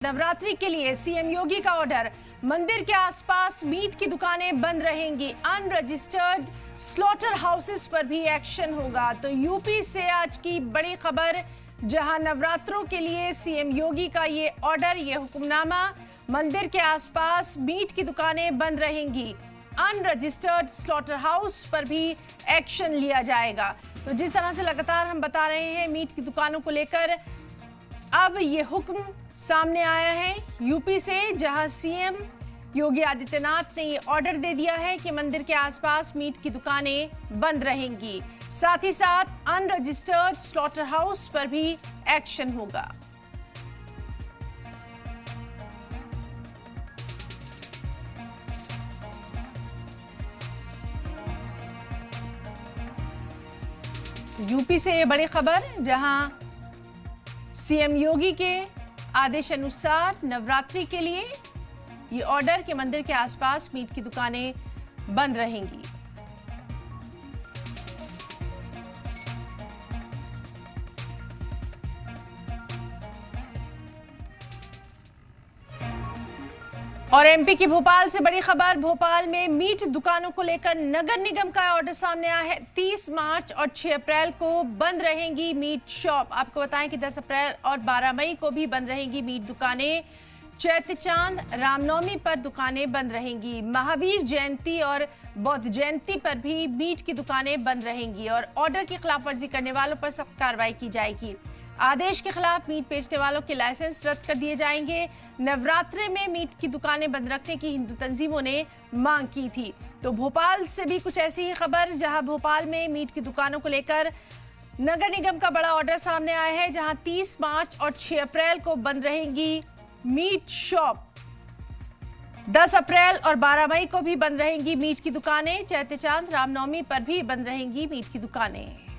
नवरात्रि के लिए सीएम योगी का ऑर्डर। मंदिर के आसपास मीट की दुकानें बंद रहेंगी। अनरजिस्टर्ड स्लॉटर हाउसेस पर भी एक्शन होगा। तो यूपी से आज की बड़ी खबर, जहां नवरात्रों के लिए सीएम योगी का ये ऑर्डर, ये हुक्मनामा, मंदिर के आसपास मीट की दुकानें बंद रहेंगी। अनरजिस्टर्ड स्लॉटर हाउस पर भी एक्शन लिया जाएगा। तो जिस तरह से लगातार हम बता रहे हैं मीट की दुकानों को लेकर, अब ये हुक्म सामने आया है यूपी से, जहां सीएम योगी आदित्यनाथ ने ये ऑर्डर दे दिया है कि मंदिर के आसपास मीट की दुकानें बंद रहेंगी। साथ ही साथ अनरजिस्टर्ड स्लॉटर हाउस पर भी एक्शन होगा। यूपी से ये बड़ी खबर, जहां सीएम योगी के आदेश अनुसार नवरात्रि के लिए ये ऑर्डर कि मंदिर के आसपास मीट की दुकानें बंद रहेंगी। और एमपी की भोपाल से बड़ी खबर, भोपाल में मीट दुकानों को लेकर नगर निगम का ऑर्डर सामने आया है। 30 मार्च और 6 अप्रैल को बंद रहेंगी मीट शॉप। आपको बताएं कि 10 अप्रैल और 12 मई को भी बंद रहेंगी मीट दुकानें। चैत्र चांद, रामनवमी पर दुकानें बंद रहेंगी। महावीर जयंती और बौद्ध जयंती पर भी मीट की दुकानें बंद रहेंगी और ऑर्डर की खिलाफवर्जी करने वालों पर सख्त कार्रवाई की जाएगी। आदेश के खिलाफ मीट बेचने वालों के लाइसेंस रद्द कर दिए जाएंगे। नवरात्रि में मीट की दुकानें बंद रखने की हिंदू तंजीमों ने मांग की थी। तो भोपाल से भी कुछ ऐसी ही खबर, जहां भोपाल में मीट की दुकानों को लेकर नगर निगम का बड़ा ऑर्डर सामने आया है, जहां 30 मार्च और 6 अप्रैल को बंद रहेंगी मीट शॉप। 10 अप्रैल और 12 मई को भी बंद रहेंगी मीट की दुकानें। चैत्र चांद, रामनवमी पर भी बंद रहेंगी मीट की दुकानें।